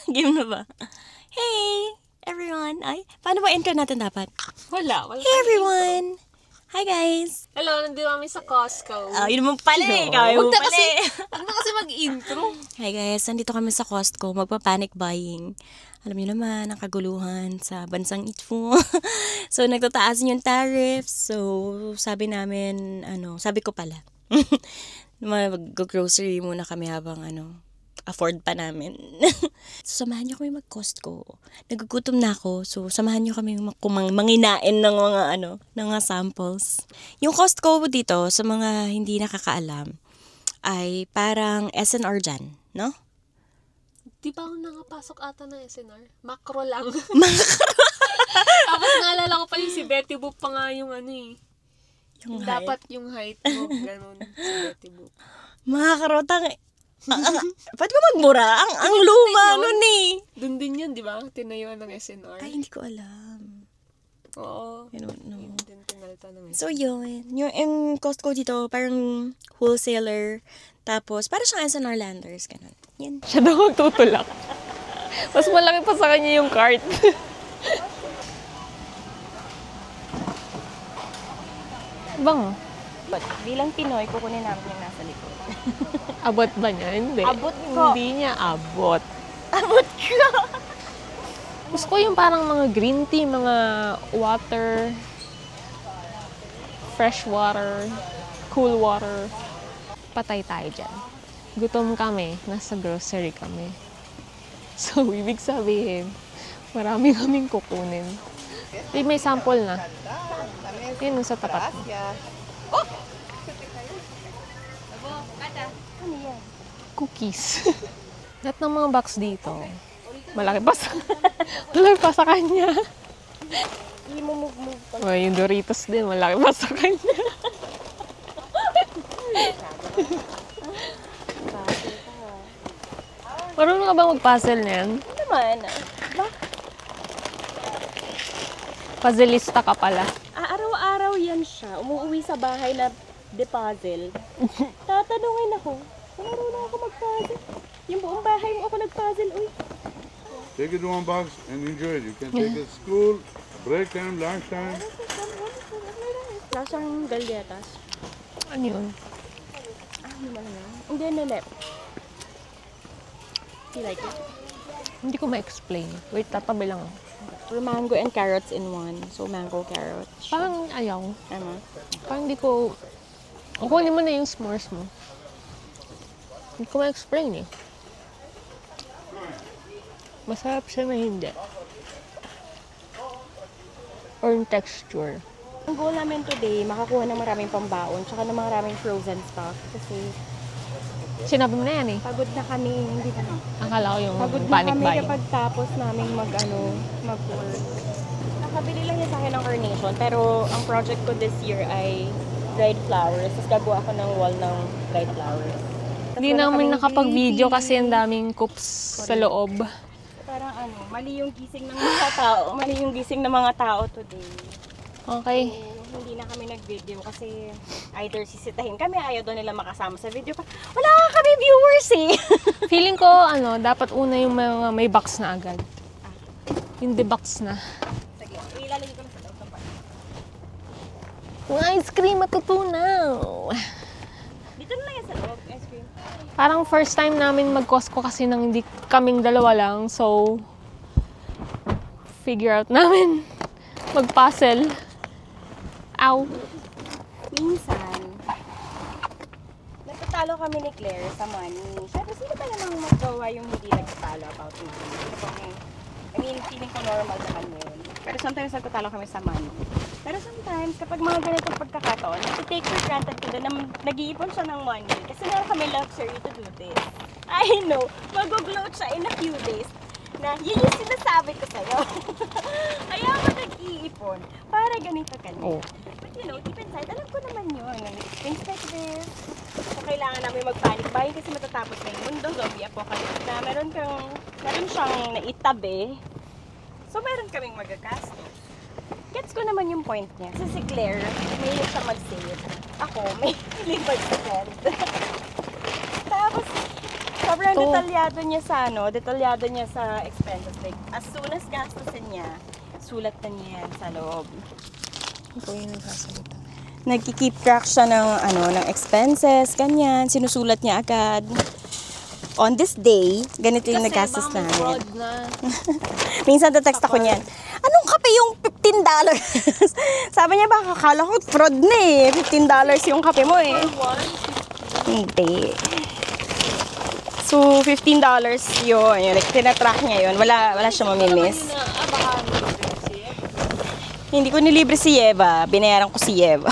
Game na ba? Hey, everyone. Ay, paano ba intro natin dapat? Wala Hey, everyone. Hi, guys. Hello, nandito kami sa Costco. Yun naman pala eh. Kaya mo pala eh. Huwag na kasi mag-intro. Hi, guys. Nandito kami sa Costco. Magpa-panic buying. Alam niyo naman, ang kaguluhan sa bansang ito. So, nagtataas yung tariffs. So, sabi namin, sabi ko pala. Mag-grocery muna kami habang afford pa namin. So, samahan niyo kami mag-Costco. Nagugutom na ako. So, samahan niyo kami manginain ng mga ng mga samples. Yung Costco dito, sa mga hindi nakakaalam, ay parang SNR dyan, no? Di ba ako nakapasok ata ng SNR? Macro lang. Tapos naalala ko pa yung si Betty Boop pa nga yung Yung dapat yung height mo, ganun, si Betty Boop. Mga karotang, ba't ba magmura? Ang luma nun eh. Doon din yun, di ba? Tinayuan ng SNR. Ay, hindi ko alam. Oo. I don't know. Yun din pinalta ng SNR. So, yun. Yung Costco dito, parang wholesaler. Tapos, parang siyang SNR Landers. Ganun. Yan. Siya daw magtutulak. Mas malaki pa sa kanya yung cart. Bango. But, bilang Pinoy, kukunin namin yung nasa likod. Abot ba niya? Hindi. Abot ko. Hindi niya abot. Abot ko! Gusto ko yung parang mga green tea, mga water, fresh water, cool water. Patay tayo dyan. Gutom kami, nasa grocery kami. So, ibig sabihin, marami kaming kukunin. May sample na. Yun sa tapat mo. Cookies. Lahat ng mga box dito, malaki pa sa kanya. I-move pa. Oh, yung Doritos din, malaki pa sa kanya. Marunong ka ba mag-puzzle niyan? Ano naman? Puzzleista ka pala. Araw-araw yan siya. Umuwi sa bahay na de-puzzle. Tatanungin ako, marunong ako mag-puzzle. Yung buong bahay mo ako nag-puzzle. Uy. Take it to one box and enjoy it. You can take it to school, break time, lunch time. Lasang galletas. Ano yun? Ano ba na? Hindi. You like it? Hindi ko ma-explain. Wait, tatabi lang ako. Or mango and carrots in one. So, mango, carrot. Parang ayaw. Ano? Parang hindi ko... Kunin mo na yung s'mores mo. Hindi ko ma-explain eh. Masarap siya na hindi. Or yung texture. Ang goal namin today, makakuha ng maraming pambaon, tsaka ng maraming frozen stuff. Kasi Sinabi mo na yan eh. pagod na kami, hindi na. Akala ko yung Pagod na panic kami buying. kapag tapos namin mag-work. Nakabili lang niya sa akin ng carnation, pero ang project ko this year ay dried flowers. Tapos gagawa ako ng wall ng dried flowers. Hindi namin nakapag-video kasi ang daming cups sa loob. Parang mali yung gising ng mga tao. Mali yung gising ng mga tao today. Okay. So, hindi na kami nag-video kasi either sisitahin kami, ayaw daw nila makasama sa video. Wala kami viewers eh! Feeling ko, dapat una yung mga may box na agad. Yung de-box na. Sige, ilalagay ko na sa loob ng pan. Yung ice cream matutunaw. Dito na lang yan sa loob, ice cream. Parang first time namin mag-Costco kasi nang hindi kaming dalawa lang. So, figure out namin mag-puzzle. Ow. Minsan, nagtatalo kami ni Claire sa money. Siyempre, sino ba namang magawa yung hindi nagtatalo about money? Feeling ko normal naman yun. Pero sometimes nagtatalo kami sa money. Pero sometimes, kapag mga ganitong pagkakataon, take for granted ko na nag-iipon siya ng money. Kasi meron kami luxury to do this. I know, mag-gloat siya in a few days. Na yun yung sinasabi ko sa'yo. Kaya ako nag-iipon para ganito ganito. Oh. But deep inside, alam ko naman yun. Things like this. So, kailangan namin mag-panic buying kasi matatapos na yung mundo, zombie apocalypse na meron siyang naitabi. So, meron kaming magagastos. Gets ko naman yung point niya. Kasi si Claire, may siya mag-save. Ako, may live mag-spend. Tapos, Sobrang detalyado niya sa detalyado niya sa expenses. Like, as soon as gastusin niya, sulat na niya yan sa loob. Ito yung nagsasalita. Nagki-keep track siya ng, ng expenses, ganyan. Sinusulat niya agad. On this day, ganito yung nagastos Kasi baka may namin. fraud na. Minsan text ako niyan, anong kape yung $15? Sabi niya, baka akala ko fraud na eh. $15 yung kape mo eh. Hindi. So, $15 yun. Like, tinatrack niya yun. Wala siya mamimiss. Baka Hindi ko nilibre si Yeva. Binayaran ko si Yeva.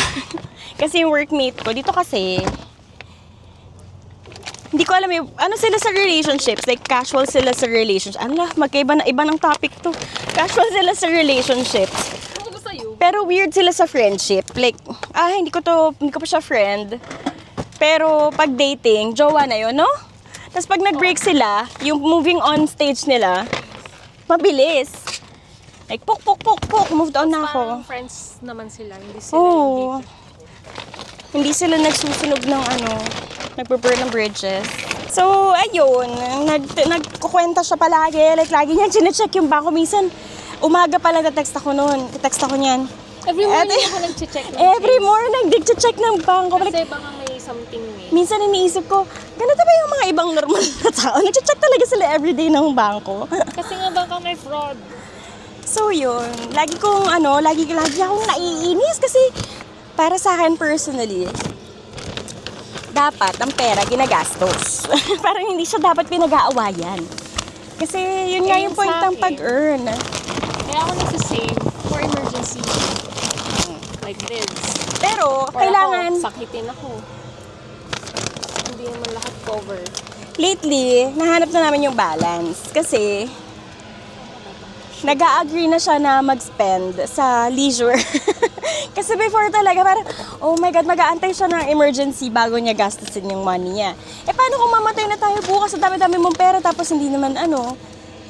Kasi yung workmate ko, dito kasi, hindi ko alam ano sila sa relationships. Like, casual sila sa relationships. Magkaiba na iba ng topic to. Casual sila sa relationships. ano ba sa'yo? Pero weird sila sa friendship. Like, hindi ko pa siya friend. Pero pag dating, jowa na yun, no? Tapos pag nag-break sila, yung moving on stage nila, mabilis. Like, puk, moved on na ako. Parang friends naman sila. Hindi sila Oo. Hindi sila nagsusunog ng nagpo-burn ng bridges. So, ayun, nagkukwenta siya palagi. Like, lagi niya chinecheck yung bangko. Minsan, umaga pa lang na-text ako noon. Text ako niyan. Every morning ako nag-check ng Every morning, nag-check ng bangko. Kasi baka may something eh. Minsan iniisip ko, ganito ba yung mga ibang normal na tao? Nag-check talaga sila everyday ng bangko. Kasi nga baka may fraud. So, yun. Lagi akong naiinis kasi para sa akin personally, dapat ang pera ginagastos. Parang hindi siya dapat pinag-aawayan. Kasi yun nga yung point ng pag-earn. Kaya ako nagsisave for emergency. Like this. Pero, Or kailangan, sakitin ako. Hindi naman lahat cover. lately, nahanap na namin yung balance. Kasi, nag-a-agree na siya na mag-spend sa leisure. Kasi before talaga, parang, oh my God, mag-aantay siya ng emergency bago niya gastusin yung money niya. Paano kung mamatay na tayo bukas, ang dami-dami mong pera, tapos hindi naman,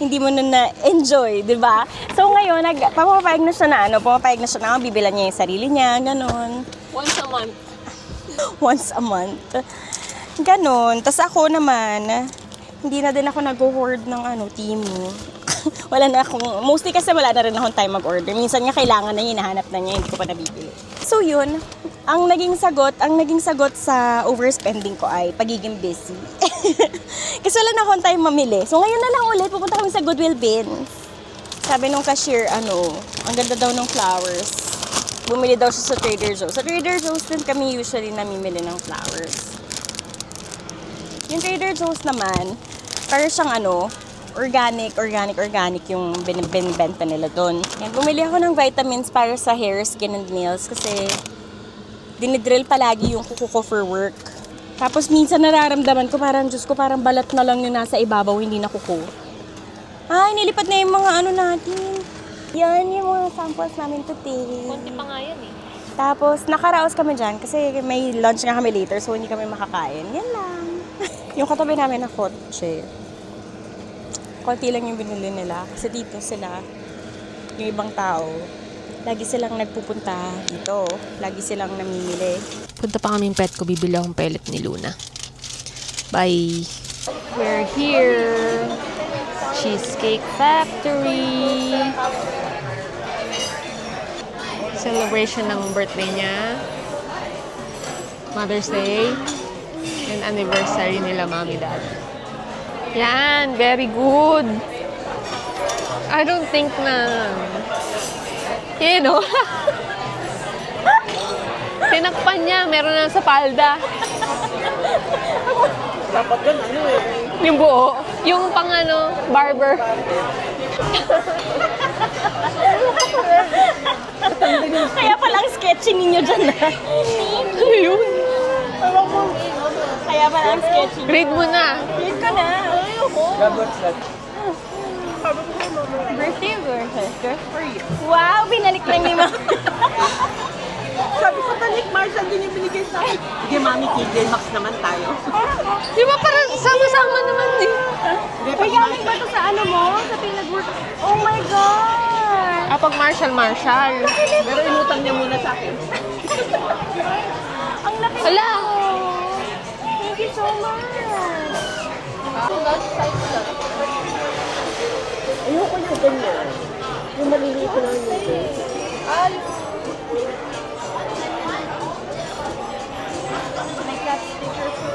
hindi mo na-enjoy, di ba? So ngayon, pumapayag na siya na, bibilan niya yung sarili niya, ganon. Once a month. Once a month. Ganon. Tapos ako naman, hindi na din ako nag-hoard ng Temu. Wala na akong, mostly kasi wala na rin akong time mag-order. Minsan nga kailangan na hinahanap na niya, hindi ko pa nabibili. So yun, ang naging sagot sa overspending ko ay pagiging busy. Kasi wala na akong time mamili. So ngayon na lang ulit, pupunta kami sa Goodwill bin. Sabi nung cashier, ang ganda daw ng flowers. Bumili daw siya sa Trader Joe's. Sa Trader Joe's din kami usually namimili ng flowers. Yung Trader Joe's naman, para siyang organic yung binibenta nila doon. Bumili ako ng vitamins para sa hair, skin, and nails kasi dinidrill palagi yung kuko ko for work. Tapos minsan nararamdaman ko parang, Diyos ko, parang balat na lang yung nasa ibabaw, hindi na kuko. Nilipat na yung mga natin. Yan yung mga samples namin today. Konti pa nga yan eh. Tapos nakaraos kami dyan kasi may lunch nga kami later so hindi kami makakain. Yan lang. Yung katabi namin na kotse. Konti lang yung binili nila. Kasi dito sila, yung ibang tao, lagi silang nagpupunta dito. Lagi silang namimili. Punta pa kaming pet ko, bibili akong pellet ni Luna. Bye! We're here! Cheesecake Factory! Celebration ng birthday niya. Mother's Day. And anniversary nila, Mommy, Dad. Yan, very good. I don't think na, tinakpan niya, meron na sa palda. Dapat yan, Yung buo. Yung pang barber. Kaya palang sketching ninyo dyan na. Ano yun? Kaya palang sketching. Grade mo na. Grade ko na. God bless that. Birthday versus good for you. Wow, binalik lang ni Mama. Sabi ko, Tanik, Marshall din yung binigay sa akin. Sige, Mami, KJ Maxx naman tayo. Di ba parang sama-sama naman eh? May galing ba ito sa sa pinag-work? Oh my God! Pag Marshall. Pero inutang niya muna sa akin. Ang laki Hala! Thank you so much. Ayoko yung ganyan. Yung maliliit na noodles. May flat sticker po.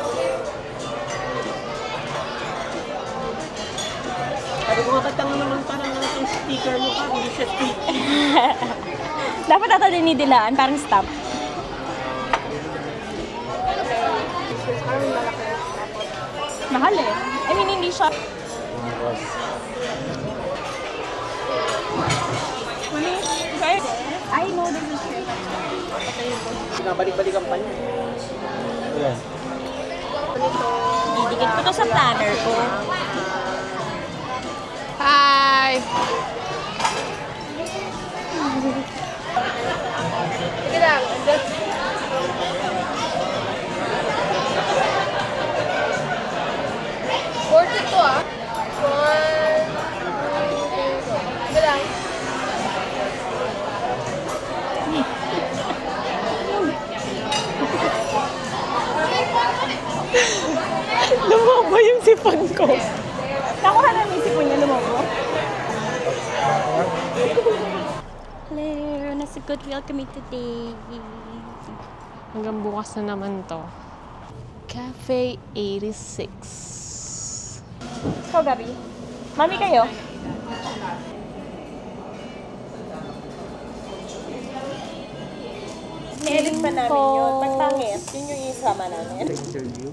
Sabi ko nga katanga naman parang yung sticker mo ka, hindi siya sticker. Dapat ata dinidilaan, parang stamp. Mahal eh. I mean, hindi siya... I know this is true. Nabalik-balikan pa niya. Didikit ko to sa planner ko. Hi! Sige lang. 42 ah. 1, 2, 3, sige lang. Lumabo yung sipon ko. Nakuha na yung sipon niya, lumobo. Hello, nasa Goodwill kami today. Hanggang bukas na naman to. Cafe 86. Ikaw, Gabi. Mami kayo? I-edit pa namin yun. Pag pangit, yun yung isama namin. Interview,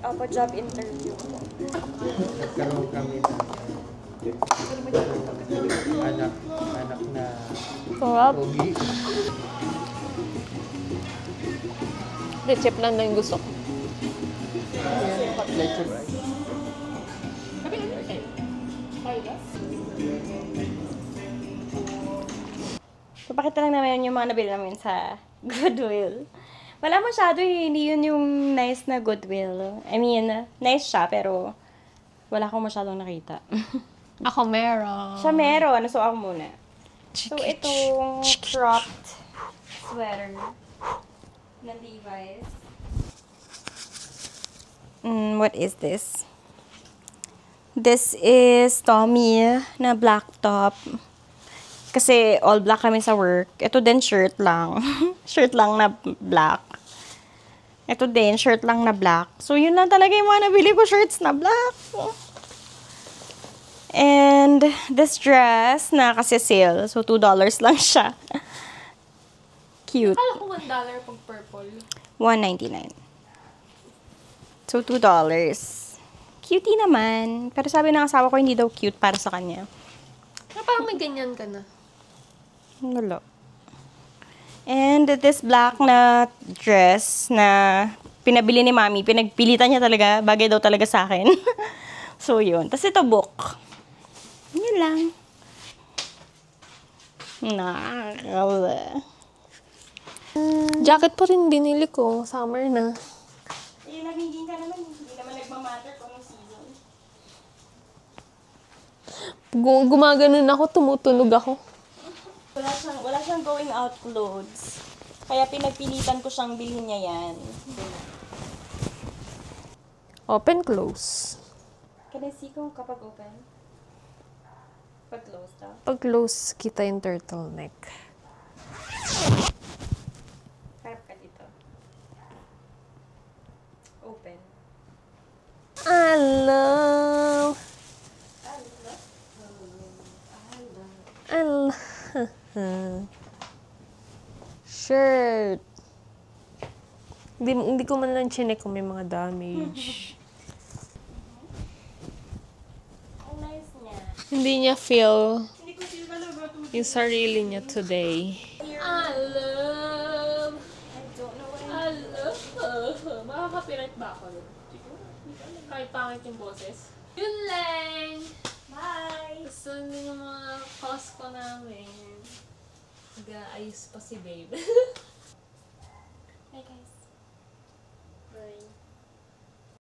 Opo, job interview po. nagkaroon kami ng anak na Sarap. pogi. Recep lang na yung gusto ko. Let's try. Papakita lang namin yung mga nabili namin sa Goodwill. Wala masyado eh. Hindi yun yung nice na Goodwill. I mean, nice siya pero wala akong masyadong nakita. Ako meron. Siya meron. So, ako muna. So, itong cropped sweater na Levi's. What is this? This is Tommy na black top. Kasi all black kami sa work. Ito din shirt lang. Shirt lang na black. Ito din, shirt lang na black. So, yun lang talaga yung mga nabili ko, shirts na black. And this dress na kasi sale. So, $2 lang siya. Cute. Akala ko $1 pag purple. $1.99. So, $2. Cutie naman. Pero sabi ng asawa ko, hindi daw cute para sa kanya. Parang may ganyan ka na. Wala. And this black na dress na pinabili ni Mami, pinagpilitan niya talaga, bagay daw talaga sa akin. So, yun. Tapos ito, book. Yun lang. Nakakala. Jacket pa rin binili ko. Summer na. Eh, nagingin ka naman. Hindi naman nagmamatter kung anong season. Gumaganon ako, tumutunog ako. Wala siyang going out clothes. Kaya pinagpilitan ko siyang bilhin niya yan. Open, close. Can I see kung kapag open? Pag close daw. Pag close, kita yung turtleneck. Harap ka dito. Open. I love. Shirt. Hindi ko man lang chinek kung may mga damage. Ang nice niya. Hindi niya feel Hindi ko feel talaga to. yung sarili niya today. I love. I don't know what I love. Makaka-copyright ba ako? Kahit pangit yung boses. Yun lang! Bye! Gusto din yung mga Costco namin. Nag-aayos pa si babe.